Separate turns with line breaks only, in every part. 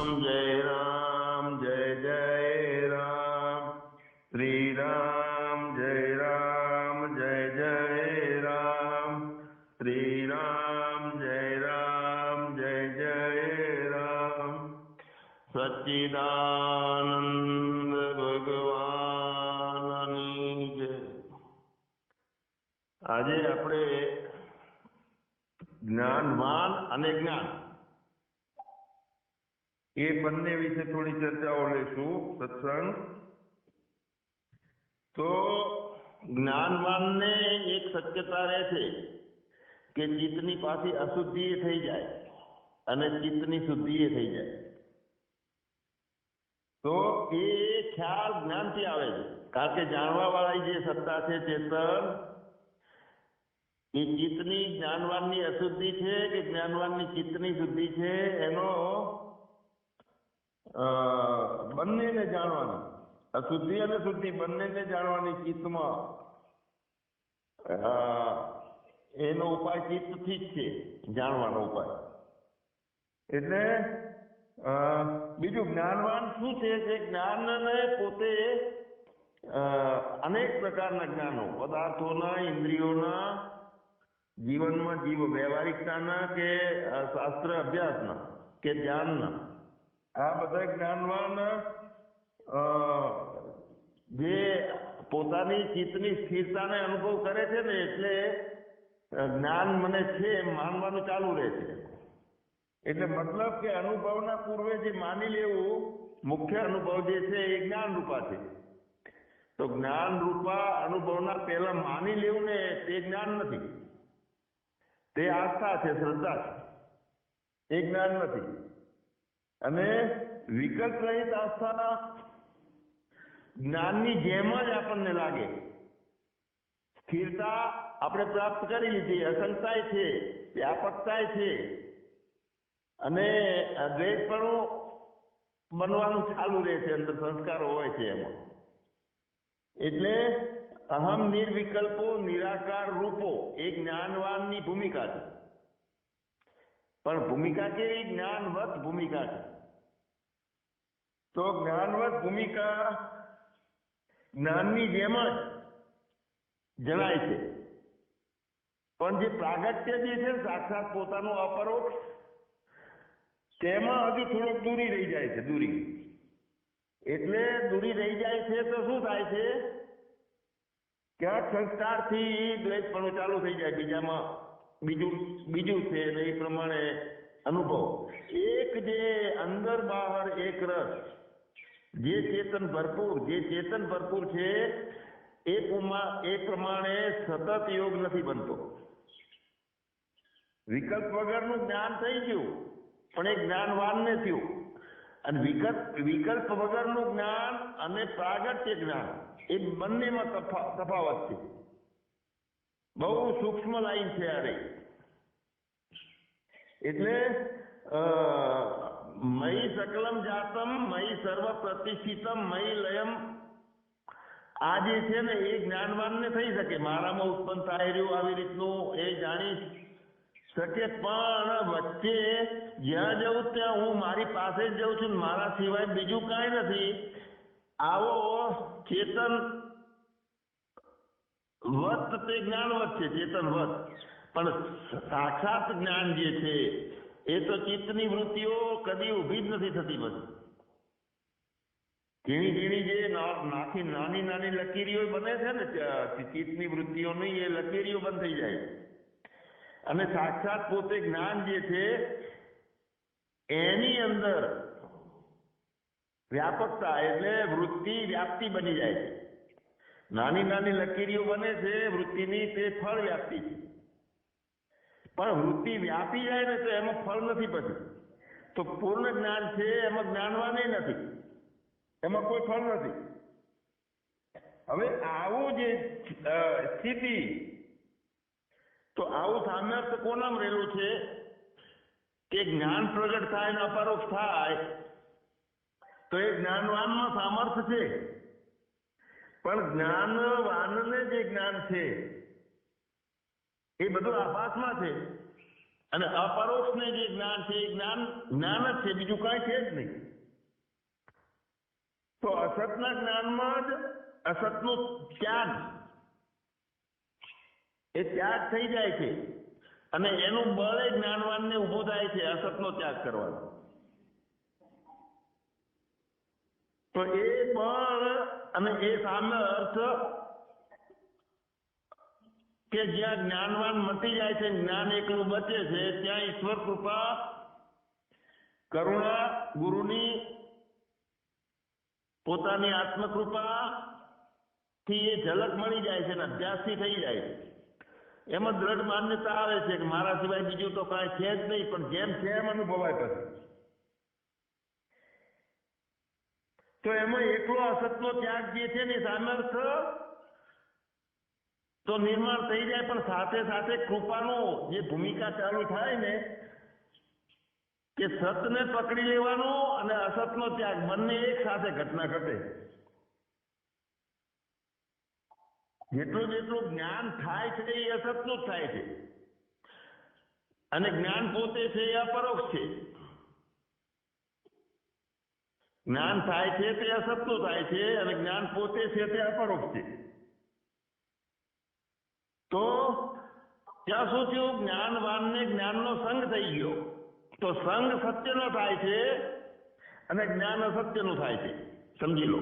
રામ જય જય રામ, શ્રી રામ જય જય રામ, શ્રી રામ જય જય રામ, સચ્ચિદાનંદ ભગવાનની જય. આજે આપણે જ્ઞાનવાન અને જ્ઞાન એ બંને વિશે થોડી ચર્ચાઓ લેશું. સત્સંગ તો જ્ઞાનવાનને એક શક્યતા રહે છે કે ચિત્તની પાછી અશુદ્ધિ થઈ જાય અને ચિત્તની શુદ્ધિ થઈ જાય. તો એ ખ્યાલ જ્ઞાનથી આવે છે, કારણ કે જાણવા વાળી જે સત્તા છે ચેતન, એ ચિત્તની જ્ઞાનવાનની અશુદ્ધિ છે કે જ્ઞાનવાનની ચિત્તની શુદ્ધિ છે, એનો બંનેને જાણવાની, અશુદ્ધિ અને શુદ્ધિ બંનેને જાણવાની ચિત્તમાં એનો ઉપાય ચિત્તથી જ છે, જાણવાનો ઉપાય. એટલે બીજું જ્ઞાનવાન શું છે કે જ્ઞાનને પોતે અનેક પ્રકારના જ્ઞાનો, પદાર્થોના, ઇન્દ્રિયોના, જીવનમાં જીવ વ્યવહારિકતાના કે શાસ્ત્ર અભ્યાસના કે ધ્યાનના, આ બધા જ્ઞાનવાન જે પોતાની ચિત્તની સ્થિરતાને અનુભવ કરે છે ને, એટલે જ્ઞાન મને છે માનવાનું ચાલુ રહે છે. એટલે મતલબ કે અનુભવના પૂર્વે જે માની લેવું, મુખ્ય અનુભવ જે છે એ જ્ઞાન રૂપા છે. તો જ્ઞાન રૂપા અનુભવના પહેલા માની લેવું ને તે જ્ઞાન નથી, તે આસ્થા છે, શ્રદ્ધા છે, એ જ્ઞાન નથી. અને વિકલ્પ રહિત આસ્થા જ્ઞાનની જેમ જ આપણને લાગે. સ્થિરતા આપણે પ્રાપ્ત કરી લીધી, અસંગતાય છે, વ્યાપકતાય છે, અને દ્વૈતપણું બનવાનું ચાલુ રહે છે, અંદર સંસ્કારો હોય છે એમાં. એટલે અહમ નિર્વિકલ્પો નિરાકાર રૂપો એ જ્ઞાનવાનની ભૂમિકા છે. પણ ભૂમિકા કેવી? જ્ઞાનવત ભૂમિકા છે. તો જ્ઞાનવત ભૂમિકા જ્ઞાનની જેમ જ જણાય છે. પણ જે પ્રાગટ્ય જે છે, સાક્ષાત પોતાનું અપરોક્ષ, તેમાં હજુ થોડોક દૂરી રહી જાય છે. દૂરી એટલે દૂરી રહી જાય છે તો શું થાય છે? ક્યાંક સંસ્કારથી દ્વૈતપણું ચાલુ થઈ જાય, બીજામાં બીજું છે ને એ પ્રમાણે અનુભવ. એક જે અંદર બહાર એક રસ, જે ચેતન ભરપૂર છે, એ પ્રમાણે સતત યોગ નથી બનતો. વિકલ્પ વગરનું જ્ઞાન થઈ ગયું, પણ એ જ્ઞાનવાનને થયું. અને વિકલ્પ વગરનું જ્ઞાન અને પ્રાગટ્ય જ્ઞાન એ બંનેમાં તફાવત છે. બહુ સૂક્ષ્મ લાઈન છે આ રહી. એટલે મયી સકલમ જાતમ મયી સર્વ પ્રતિષ્ઠિતમ મયી લયમ, આ જે છે ને એ જ્ઞાનવાનને થઈ શકે. મારામાં ઉત્પન્ન થાય રહ્યું આવી રીતનું એ જાણી શકે. પણ વચ્ચે જ્યાં જવું ત્યાં હું મારી પાસે જ જઉં છું, મારા સિવાય બીજું કાંઈ નથી, આવો ચેતન વત તે જ્ઞાનવત છે, ચેતનવત. પણ સાક્ષાત જ્ઞાન જે છે એ તો ચિત્તની વૃત્તિઓ કદી ઊભી જ નથી થતી. બધી ઝીણી જે નાની લકીરીઓ બને છે ને ચિત્તની વૃત્તિઓની, એ લકીરીઓ બંધ થઈ જાય. અને સાક્ષાત પોતે જ્ઞાન જે છે એની અંદર વ્યાપકતા, એટલે વૃત્તિ વ્યાપ્તિ બની જાય છે. નાની લકીરીઓ બને છે વૃત્તિની, તે ફળ વ્યાપ્તિ છે. પણ વૃત્તિ વ્યાપી જાય ને તો એમાં ફળ નથી પછી. તો પૂર્ણ જ્ઞાન છે એમાં જ્ઞાનવાન નથી, એમાં કોઈ ફળ નથી. હવે આવું જે સ્થિતિ, તો આવું સામર્થ્ય કોનામાં રહેલું છે કે જ્ઞાન પ્રગટ થાય ને અપરોક્ષ થાય, તો એ જ્ઞાનવાનમાં સામર્થ્ય છે. પણ જ્ઞાનવાનને જે જ્ઞાન છે એ બધું આભાસમાં છે, અને અપરોક્ષને જે જ્ઞાન છે એ જ્ઞાન જ છે, બીજું કાંઈ છે જ નહીં. તો અસતના જ્ઞાનમાં જ અસતનો ત્યાગ એ ત્યાગ થઈ જાય છે અને એનું બળ એ જ્ઞાનવાનને ઊભું થાય છે અસતનો ત્યાગ કરવાનો. તો એ બળ અને એ સામર્થ કે જ્યાં જ્ઞાનવાન મટી જાય છે, જ્ઞાન એકલું બચે છે, ત્યાં ઈશ્વર કૃપા, કરુણા, ગુરુની પોતાની આત્મકૃપા થી એ ઝલક મળી જાય છે અને અભ્યાસથી થઈ જાય છે. એમાં દ્રઢ માન્યતા આવે છે કે મારા સિવાય બીજું તો કાંઈ છે જ નહીં, પણ જેમ છે એમ અનુભવાય પછી. તો એમાં એકલો અસતનો ત્યાગ જે છે ને સામર્થ તો નિર્માણ થઈ જાય, પણ સાથે સાથે કૃપાનું જે ભૂમિકા ચાલુ થાય ને કે સતને પકડી લેવાનો અને અસતનો ત્યાગ બંને એક સાથે ઘટના ઘટે. જેટલું જેટલું જ્ઞાન થાય છે એ અસતનું જ થાય છે અને જ્ઞાન પોતે છે એ અપરોક્ષ છે. જ્ઞાન થાય છે તે અસતનું થાય છે અને જ્ઞાન પોતે છે તે અપરોક્ષ છે. તો ત્યાં શું થયું? જ્ઞાનવાનને જ્ઞાનનો સંગ થઈ ગયો. તો સંગ સત્યનો થાય છે અને જ્ઞાન અસત્યનું થાય છે. સમજી લો.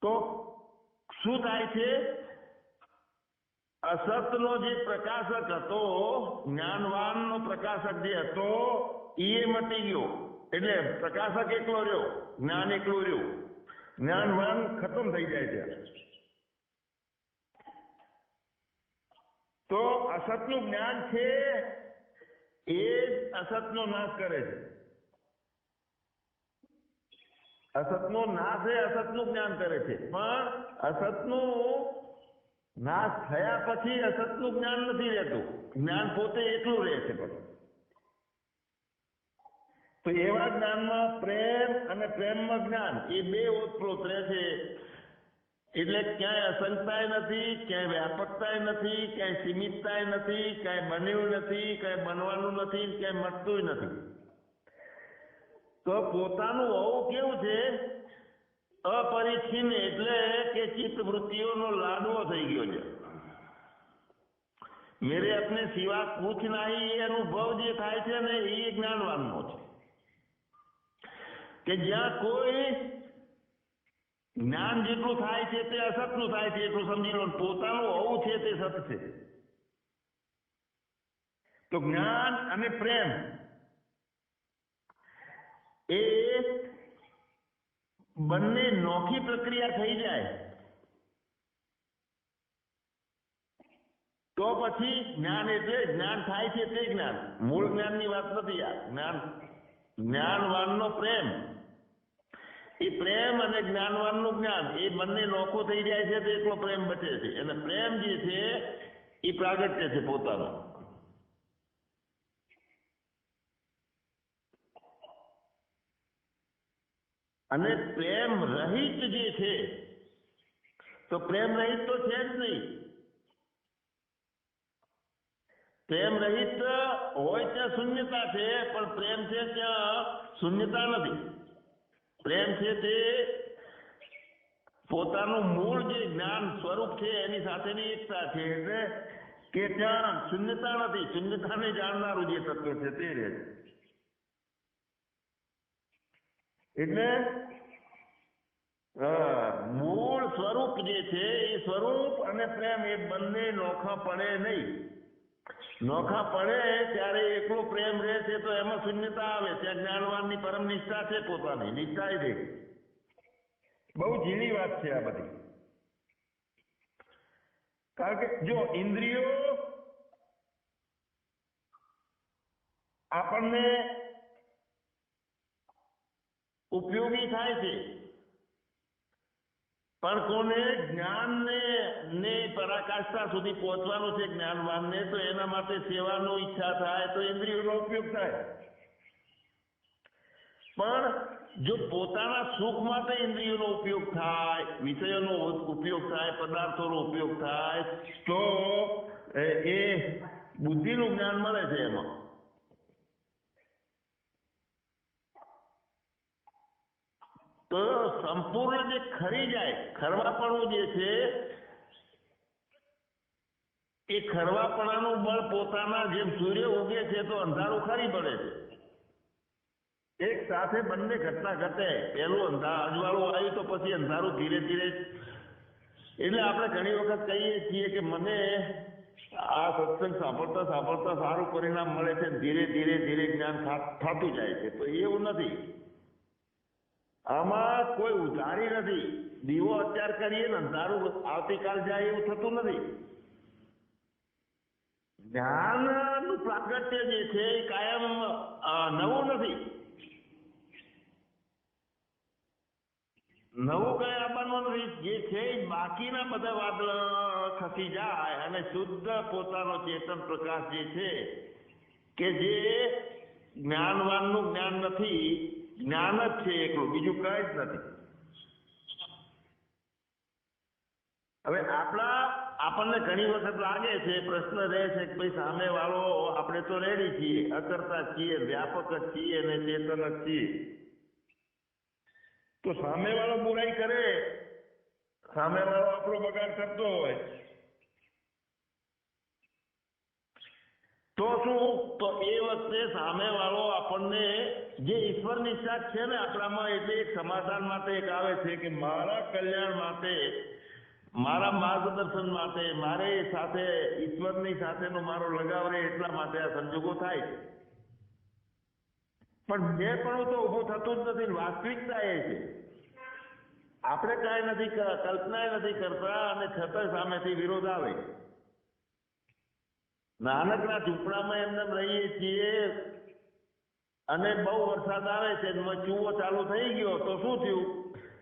તો શું થાય છે? અસતનો જે પ્રકાશક હતો, જ્ઞાનવાનનો પ્રકાશક જે હતો એ મટી ગયો. એટલે પ્રકાશક એકલો રહ્યો, જ્ઞાન એકલું રહ્યું, જ્ઞાનવાન ખતમ થઈ જાય છે. તો અસતનું જ્ઞાન છે એ જ અસતનો નાશ કરે છે. અસતનો નાશ એ અસતનું જ્ઞાન કરે છે, પણ અસતનું નાશ થયા પછી અસતનું જ્ઞાન નથી રહેતું, જ્ઞાન પોતે એકલું રહે છે. તો એવા જ્ઞાનમાં પ્રેમ અને પ્રેમમાં જ્ઞાન એ બે ઓતપ્રોત રહે છે. એટલે ક્યાંય અસંગતાય નથી, ક્યાંય વ્યાપકતાય નથી, ક્યાંય સીમિતતાય નથી, ક્યાંય બન્યું નથી, ક્યાંય બનવાનું નથી, ક્યાંય મટતું નથી. તો પોતાનું હોવું કેવું છે? અપરિચ્છિન્ન, એટલે કે ચિત્ત વૃત્તિઓનો લાડવો થઈ ગયો છે. મેરે અપને સિવા કુછ નહીં એ અનુભવ જે થાય છે ને એ જ્ઞાનવાનનો છે. કે જ્યાં કોઈ જ્ઞાન જેટલું થાય છે તે અસતનું થાય છે એટલું સમજી લો. પોતાનું હોવું છે તે સત છે. તો જ્ઞાન અને પ્રેમ એ બંને નોખી પ્રક્રિયા થઈ જાય તો પછી જ્ઞાન એટલે જ્ઞાન થાય છે તે જ્ઞાન. મૂળ જ્ઞાનની વાત નથી આ. જ્ઞાનવાનનો પ્રેમ, એ પ્રેમ અને જ્ઞાનવાનનું જ્ઞાન એ બંને નોખો થઈ જાય છે તો એટલો પ્રેમ બચે છે. અને પ્રેમ જે છે એ પ્રાગટ્ય છે પોતાનું. અને પ્રેમ રહિત જે છે તો પ્રેમ રહિત તો છે જ નહીં. પ્રેમ રહિત હોય ત્યાં શૂન્યતા છે, પણ પ્રેમ છે ત્યાં શૂન્યતા નથી. પ્રેમ છે તે પોતાનું મૂળ જે જ્ઞાન સ્વરૂપ છે એની સાથેની એકતા છે, એટલે કે ત્યાં શૂન્યતા નથી. શૂન્યતાને જાણનારું જે તત્વ છે તે રહે છે. એટલે મૂળ સ્વરૂપ જે છે એ સ્વરૂપ અને પ્રેમ એ બંને નોખા પડે નહીં. નોખા પડે ત્યારે એકલો પ્રેમ રહે છે તો એમાં શૂન્યતા આવે. ત્યાં જ્ઞાનવાનની પરમ નિષ્ઠા છે, પોતાની નિષ્ઠા છે. બહુ ઝીણી વાત છે આ બધી. કારણ કે જો ઇન્દ્રિયો આપણને ઉપયોગી થાય છે, પણ કોને? જ્ઞાનને પરાકાષ્ઠા સુધી પહોંચવાનું છે જ્ઞાનવાનને, તો એના માટે સેવાનો ઈચ્છા થાય તો ઇન્દ્રિયોનો ઉપયોગ થાય. પણ જો પોતાના સુખ માટે ઇન્દ્રિયોનો ઉપયોગ થાય, વિષયોનો ઉપયોગ થાય, પદાર્થોનો ઉપયોગ થાય તો એ બુદ્ધિનું જ્ઞાન મળે છે. એમાં તો સંપૂર્ણ જે ખરી જાય, ખરવાપણું જે છે એ ખરવાપણાનું બળ પોતાના, જેમ સૂર્ય ઉગે છે તો અંધારું ખરી પડે છે, એક સાથે બંને ઘટના ઘટે. પહેલું અજવાળું આવ્યું તો પછી અંધારું ધીરે ધીરે. એટલે આપણે ઘણી વખત કહીએ છીએ કે મને આ સત્સંગ સાંભળતા સાંભળતા સારું પરિણામ મળે છે, ધીરે ધીરે ધીરે જ્ઞાન થતું જાય છે. તો એવું નથી, આમાં કોઈ ઉધારી નથી. દીવો અત્યાર કરીએ ને અંધારું આવતીકાલ જાય એવું થતું નથી. જ્ઞાનનું પ્રાગટ્ય જે છે એ કાયમ નવું નથી. નવું કઈ આપવાનું નથી. જે છે એ બાકીના બધા વાદળ ખસી જાય અને શુદ્ધ પોતાનો ચેતન પ્રકાશ જે છે કે જે જ્ઞાનવાનનું જ્ઞાન નથી, જ્ઞાન જ છે એકલું, બીજું કઈ જ નથી. હવે આપણને ઘણી વખત લાગે છે, પ્રશ્ન રહે છે કે ભાઈ સામે વાળો, આપણે તો રેડી છીએ, અકર્તા છીએ, વ્યાપક જ છીએ અને ચેતન જ છીએ. તો સામે વાળો બુરાઈ કરે, સામે વાળો આપણો બગાડ કરતો હોય તો શું? તો એ વખતે સામે વાળો આપણને જે ઈશ્વર નિષ્ઠા છે ને આપણામાં, એટલે એક સમાધાન માટે એક આવે છે કે મારા કલ્યાણ માટે, મારા માર્ગદર્શન માટે, મારે સાથે ઈશ્વરની સાથેનો મારો લગાવ રહે એટલા માટે આ સંજોગો થાય છે. પણ જે પણ તો ઊભું થતું જ નથી. વાસ્તવિકતા એ છે, આપણે કાંઈ નથી, કલ્પના નથી કરતા અને છતાં સામેથી વિરોધ આવે. નાનકડા ઝૂંપડામાં એમને રહીએ છીએ અને બહુ વરસાદ આવે છે, ચૂવો ચાલુ થઈ ગયો તો શું થયું?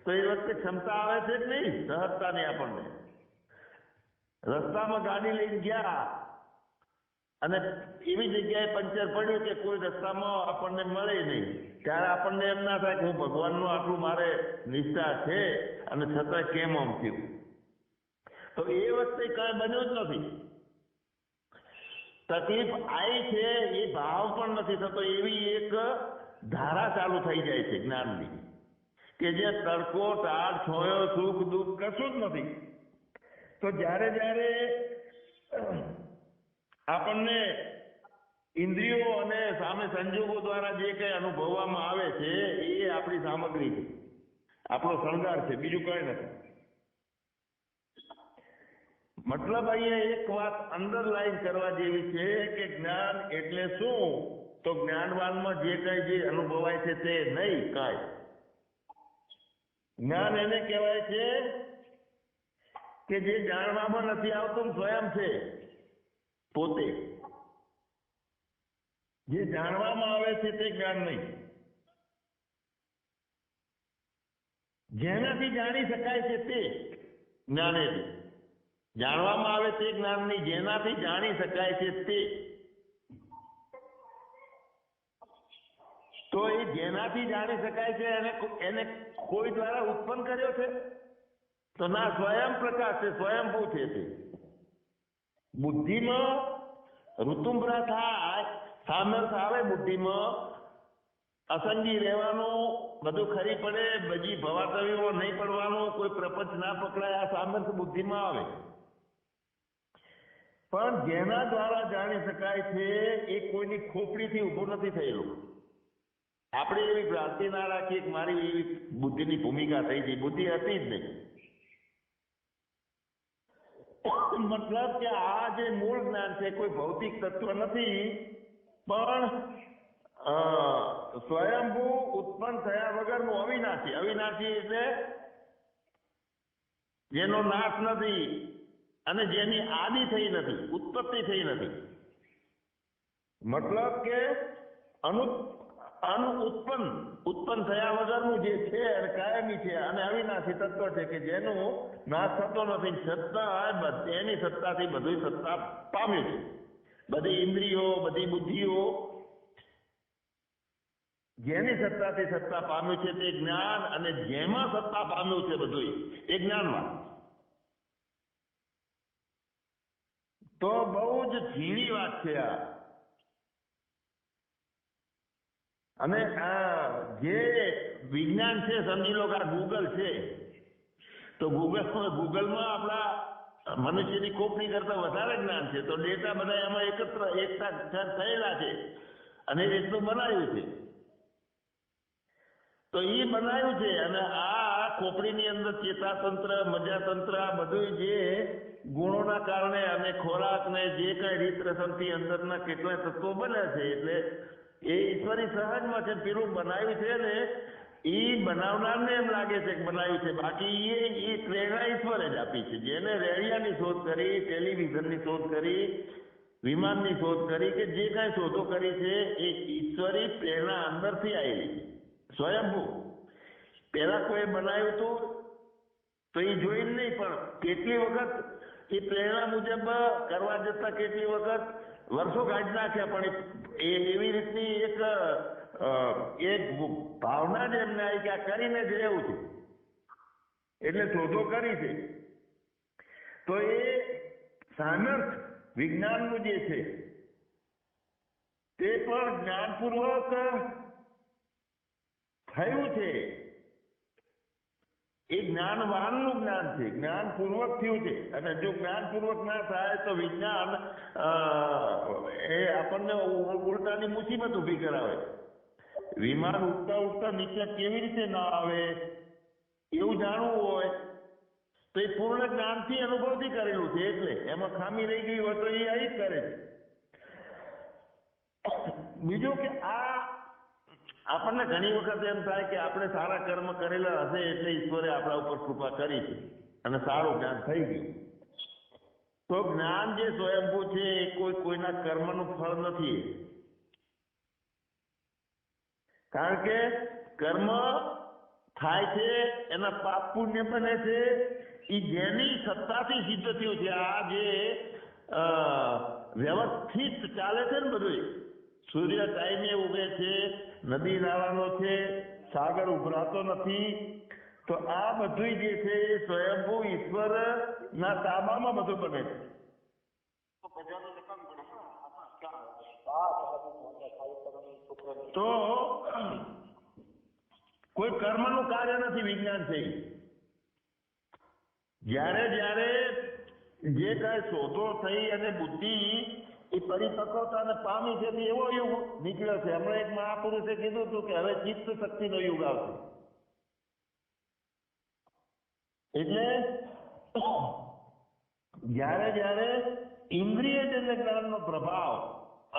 તો એ વખતે ક્ષમતા આવે છે જ નહીં, સહજતા નહીં. આપણને રસ્તામાં ગાડી લઈને ગયા અને એવી જગ્યાએ પંચર પડ્યું કે કોઈ રસ્તામાં આપણને મળે નહીં, ત્યારે આપણને એમ ના થાય કે હું ભગવાનનું આટલું મારે નિષ્ઠા છે અને છતાં કેમ આમ થયું? તો એ વખતે કાંઈ બન્યું જ નથી. તકલીફ આવી છે એ ભાવ પણ નથી થતો. એવી એક ધારા ચાલુ થઈ જાય છે જ્ઞાનની, કે જે તડકો, ટાળ, છોયો, સુખ દુઃખ કશું જ નથી. તો જ્યારે જ્યારે આપણને ઇન્દ્રિયો અને સામે સંજોગો દ્વારા જે કંઈ અનુભવવામાં આવે છે એ આપણી સામગ્રી છે, આપણો શણગાર છે, બીજું કંઈ નથી. મતલબ અહીંયા એક વાત અંડરલાઈન કરવા જેવી છે કે જ્ઞાન એટલે શું? તો જ્ઞાનવાનમાં જે કંઈ જે અનુભવાય છે તે નહીં કાંઈ. જ્ઞાન એને કહેવાય છે કે જે જાણવામાં નથી આવતું સ્વયં છે પોતે. જે જાણવામાં આવે છે તે જ્ઞાન નહીં. જેનાથી જાણી શકાય છે તે જ્ઞાન છે. જાણવામાં આવે તે જ્ઞાન નહીં, જેનાથી જાણી શકાય છે તે. તો એ જેનાથી જાણી શકાય છે એને કોઈ દ્વારા ઉત્પન્ન કર્યો છે? તો ના, સ્વયં પ્રકાશ છે, સ્વયંભૂ છે તે. બુદ્ધિમાં ઋતુંબરા થાય, સામર્થ્ય આવે બુદ્ધિમાં, અસંગી રહેવાનું, બધું ખરી પડે, બધી ભવાતવીઓ નહીં પડવાનું, કોઈ પ્રપંચ ના પકડાય, આ સામર્થ્ય બુદ્ધિમાં આવે. પણ જેના દ્વારા જાણી શકાય છે એ કોઈની ખોપડીથી ઊભું નથી થયેલું. આપણે એવી ભ્રાંતિ ના રાખીએ કે મારી એવી બુદ્ધિની ભૂમિકા થઈ ગઈ. બુદ્ધિ હતી જ નહીં. મતલબ કે આ જે મૂળ જ્ઞાન છે કોઈ ભૌતિક તત્વ નથી, પણ સ્વયંભૂ ઉત્પન્ન થયા વગરનું અવિનાશી. અવિનાશી એટલે જેનો નાશ નથી અને જેની આદિ થઈ નથી, ઉત્પત્તિ થઈ નથી. મતલબ કે ઉત્પન્ન થયા વગરનું જે છે અને કાયમી છે અને અવિનાશી તત્વ છે કે જેનું નાશ થતો નથી, છતાં એની સત્તાથી બધું સત્તા પામ્યું છે. બધી ઇન્દ્રિયો, બધી બુદ્ધિઓ જેની સત્તાથી સત્તા પામ્યું છે તે જ્ઞાન, અને જેમાં સત્તા પામ્યું છે બધું એ જ્ઞાનમાં. તો બહુ જ ઝીણી વાત છે આ. અને જે વિજ્ઞાન છે, સમજી લો કે આ ગૂગલ છે, તો ગૂગલમાં આપણા મનુષ્યની કોપની કરતા વધારે જ્ઞાન છે. તો ડેટા બધા એમાં એકઠા થયેલા છે અને એટલું બનાવ્યું છે. તો એ બનાવ્યું છે અને આ ખોપડીની અંદર ચેતાતંત્ર, મજ્જાતંત્ર, આ બધું જે ગુણોના કારણે અને ખોરાક ને જે કઈ રીત રસમથી અંદરના કેટલા તત્વો બને છે, એટલે એ ઈશ્વરી સહજમાં છે. પેલું બનાવ્યું છે ને એ બનાવનારને એમ લાગે છે કે બનાવ્યું છે, બાકી એ પ્રેરણા ઈશ્વરે જ આપી છે. જેને રેડિયાની શોધ કરી, ટેલિવિઝનની શોધ કરી, વિમાનની શોધ કરી, કે જે કાંઈ શોધો કરી છે એ ઈશ્વરી પ્રેરણા અંદરથી આવેલી છે, સ્વયંભૂ. પેલા કોઈ બનાવ્યું હતું તો એ જોઈને નહીં, પણ કેટલી વખત એ પ્રેરણા મુજબ કરવા જતા કેટલી વખત વર્ષો કાઢી નાખ્યા, પણ એવી રીતની એક ભાવના જ એમને આવી કે આ કરીને જ રહેવું છે, એટલે શોધો કરી છે. તો એ સામર્થ વિજ્ઞાનનું જે છે તે પણ જ્ઞાનપૂર્વક થયું છે. એ જ્ઞાનવાનનું જ્ઞાન છે, જ્ઞાનપૂર્વક થયું છે. અને જો જ્ઞાનપૂર્વક ના થાય તો વિજ્ઞાન એ આપણને ઉલટાની મુસીબત ઊભી કરાવે. વિમાન ઉડતા નીચે કેવી રીતે ના આવે એવું જાણવું હોય તો એ પૂર્ણ જ્ઞાનથી અનુભવથી કરેલું છે, એટલે એમાં ખામી રહી ગઈ હોય તો એ આવી જ કરે છે. બીજું કે આપણને ઘણી વખત એમ થાય કે આપણે સારા કર્મ કરેલા હશે એટલે ઈશ્વરે આપણા ઉપર કૃપા કરી છે અને સારું જ્ઞાન થઈ ગયું. તો જ્ઞાન જે સ્વયંભૂ છે એ કોઈના કર્મનું ફળ નથી. કારણ કે કર્મ થાય છે, એના પાપ પુણ્ય બને છે, એ જેની સત્તાથી સિદ્ધ થયું છે. આ જે વ્યવસ્થિત ચાલે છે ને બધું, સૂર્ય ટાઈમે ઉગે છે, નદી નાળાનો છે, સાગર ઉભરાતો નથી, તો આ બધું જે છે એ સ્વયંભૂ ઈશ્વર ના તાબામાં બધું બને છે. તો કોઈ કર્મનું કાર્ય નથી, વિજ્ઞાન છે. જ્યારે જ્યારે જે કઈ શોધો થઈ અને બુદ્ધિ એ પરિપક્વતાને પામી છે, એવો યુગ નીકળ્યો છે. હમણાં એક મહાપુરુષે કીધું હતું કે હવે ચિત્ત શક્તિનો યુગ આવશે. એટલે જ્યારે જ્યારે ઇન્દ્રિયજન્ય જ્ઞાનનો પ્રભાવ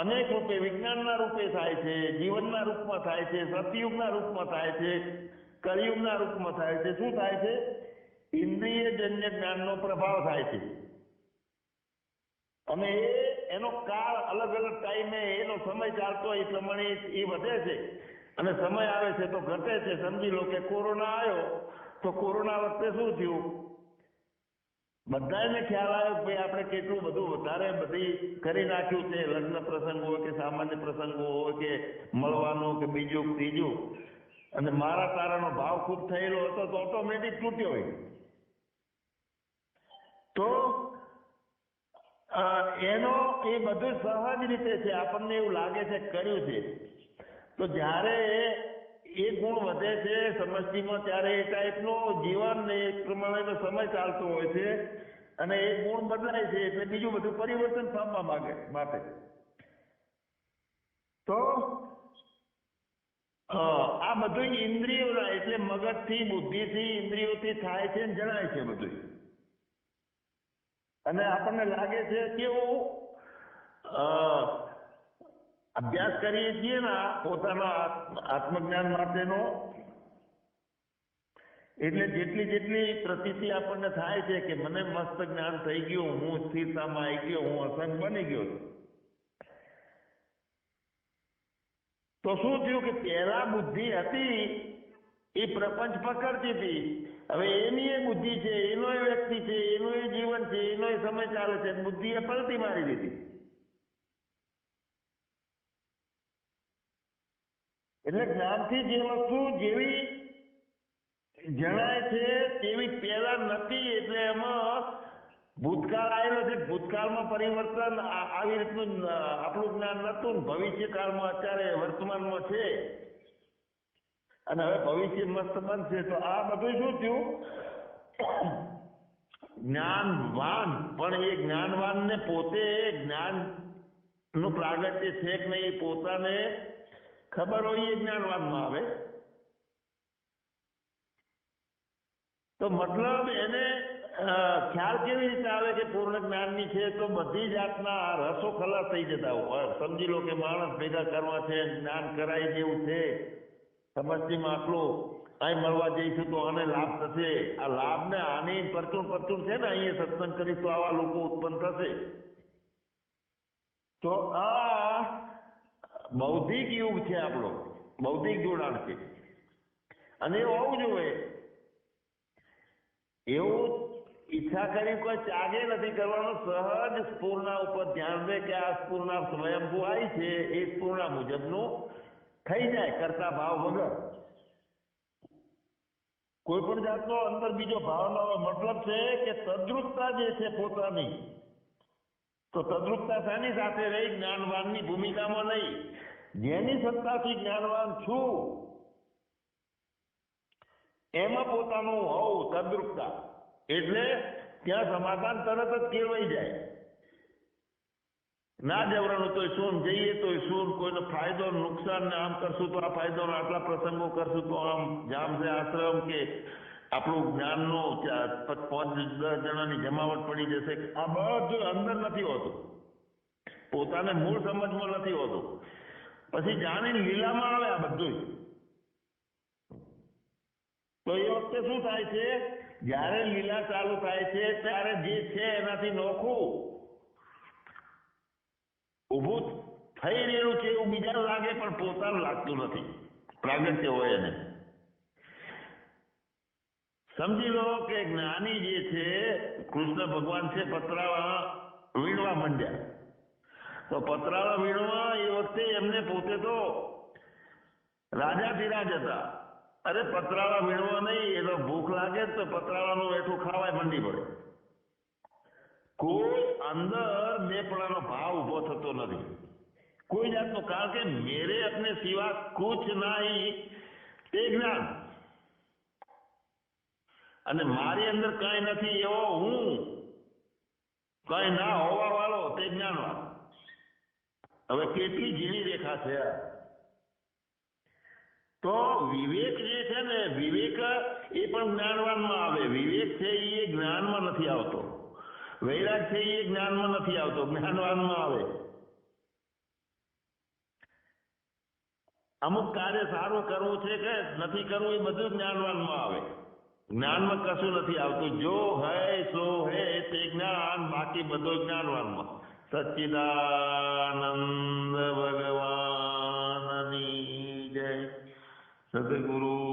અનેક રૂપે, વિજ્ઞાનના રૂપે થાય છે, જીવનના રૂપમાં થાય છે, સતયુગના રૂપમાં થાય છે, કળિયુગના રૂપમાં થાય છે. શું થાય છે? ઇન્દ્રિયજન્ય જ્ઞાનનો પ્રભાવ થાય છે. અને એનો કાળ અલગ અલગ ટાઈમે એનો સમય ચાલતો હોય એ પ્રમાણે એ વધે છે અને સમય આવે છે તો ઘટે છે. સમજી લો કે કોરોના આવ્યો તો કોરોના વખતે શું થયું? બધાને ખ્યાલ આવ્યો કે ભાઈ આપણે કેટલું બધું વધારે બધી કરી નાખ્યું છે. લગ્ન પ્રસંગ હોય કે સામાન્ય પ્રસંગો હોય કે મળવાનો કે બીજું ત્રીજું, અને મારા તારાનો ભાવ ખૂબ થયેલો હતો તો ઓટોમેટિક તૂટ્યો હોય. તો એનો એ બધું સહજ રીતે છે, આપણને એવું લાગે છે કર્યું છે. તો જ્યારે એ ગુણ વધે છે સમષ્ટિમાં, ત્યારે એ ટાઈપનો જીવન ને એક પ્રમાણેનો સમય ચાલતો હોય છે અને એ ગુણ બદલાય છે એટલે બીજું બધું પરિવર્તન પામવા માટે. તો આ બધું ઇન્દ્રિયોના, એટલે મગજથી, બુદ્ધિથી, ઇન્દ્રિયોથી થાય છે ને જણાય છે બધું. અને આપણને લાગે છે કેવું અભ્યાસ કરીએ છીએ ને પોતાના આત્મજ્ઞાન માટેનો, એટલે જેટલી પ્રતીતિ આપણને થાય છે કે મને મસ્ત જ્ઞાન થઈ ગયું, હું સ્થિરતામાં આવી ગયો, હું અસંગ બની ગયો. તો શું થયું કે પહેલા બુદ્ધિ હતી એ પ્રપંચ પકડતી હતી, હવે એની એ બુદ્ધિ છે, એનો એ વ્યક્તિ છે, એનું એ જીવન છે, એનો એ સમય ચાલે છે, બુદ્ધિએ પલટી મારી દીધી. એટલે જ્ઞાનથી જે વસ્તુ જેવી જણાય છે તેવી પહેલા નથી. એટલે એમાં ભૂતકાળ આવેલો છે, ભૂતકાળમાં પરિવર્તન આવી રીતનું આપણું જ્ઞાન નતું, ભવિષ્યકાળમાં અત્યારે વર્તમાનમાં છે અને હવે ભવિષ્ય મસ્ત બનશે. તો આ બધું શું થયું? જ્ઞાનવાન, પણ એ જ્ઞાનવાન ને પોતે જ્ઞાન નું પ્રાગટ્ય છે કે નહીં એ પોતાને ખબર હોય એ જ્ઞાનવાનમાં આવે. તો મતલબ એને ખ્યાલ કેવી રીતે આવે કે પૂર્ણ જ્ઞાનની છે? તો બધી જાતના રસો ખલાસ થઈ જતા હોય. સમજી લો કે માણસ ભેગા કરવા છે, જ્ઞાન કરાય જેવું છે, સમષ્ટિમાં આટલું અહીં મળવા જઈશું તો આને લાભ થશે. આ લાભ ને આની પરચું છે ને, અહીંયા સત્સંગ કરીશું આવા લોકો ઉત્પન્ન થશે. તો આ બૌદ્ધિક યુગ છે આપણો, બૌદ્ધિક જોડાણ છે, અને એવું હોવું જોઈએ. એવું ઈચ્છા કરી કોઈ ત્યાગે નથી કરવાનો. સહજ સ્ફૂર્ણા ઉપર ધ્યાન દે કે આ સ્ફૂર્ણા સ્વયંભૂ આવી છે, એ સ્ફૂર્ણા મુજબનું થઈ જાય કરતા ભાવ વગર. કોઈ પણ જાતનો અંદર બીજો ભાવ ન હોય. મતલબ છે કે તદ્રુપતા જે છે પોતાની, તો તદ્રુપતા શાની સાથે રહી? જ્ઞાનવાનની ભૂમિકામાં નહીં. જેની સત્તાથી જ્ઞાનવાન છું એમાં પોતાનું હોવું, તદ્રુપતા. એટલે ત્યાં સમાધાન તરત જ કેળવાઈ જાય. ના જવરાનું તોય શું, જઈએ તોય શું, કોઈનો ફાયદો નુકસાન ને આમ કરશું તો આ ફાયદો, આટલા પ્રસંગો કરશું તો આમ જામશે આશ્રમ, કે આપણું જ્ઞાનનો 5-10 જણાની જમાવટ પડી જશે. આ બધું અંદર નથી હોતું, પોતાને મૂળ સમજમાં નથી હોતું. પછી જાણીને લીલામાં આવે આ બધું. તો એ વખતે શું થાય છે? જ્યારે લીલા ચાલુ થાય છે ત્યારે જે છે એનાથી નોખું ઊભું થઈ રહેલું છે એવું બીજાને લાગે, પણ પોતાનું લાગતું નથી. પ્રાગટ્ય હોય એને. સમજી લો કે જ્ઞાની જે છે, કૃષ્ણ ભગવાન છે, પતરાવા વીણવા માંડ્યા. તો પતરાવા વીણવા એ વખતે એમને પોતે તો રાજાધિરાજ હતા. અરે પતરાવા વીણવા નહીં, એ તો ભૂખ લાગે તો પતરાવાનું એઠું ખાવાય મંડી પડે. કોઈ અંદર બેપણાનો ભાવ ઉભો થતો નથી કોઈ જાતનો. કારણ કે મેરે અપને સિવા કુછ નહીં તે જ્ઞાન, અને મારી અંદર કઈ નથી એવો હું, કઈ ના હોવા વાળો તે જ્ઞાનવાન. હવે કેટલી ઝીણી રેખા છે. તો વિવેક જે છે ને, વિવેક એ પણ જ્ઞાનવાનમાં આવે. વિવેક છે એ જ્ઞાનમાં નથી આવતો. વૈરાગ છે એ જ્ઞાનમાં નથી આવતો, જ્ઞાનવાનમાં આવે. અમુક કાર્ય સારું કરવું છે કે નથી કરવું એ બધું જ્ઞાનવાનમાં આવે. જ્ઞાનમાં કશું નથી આવતું. જો હૈ સો હૈ તે જ્ઞાન, બાકી બધો જ્ઞાનવાનમાં. સચ્ચિદાનંદ ભગવાનની જય. સદગુરુ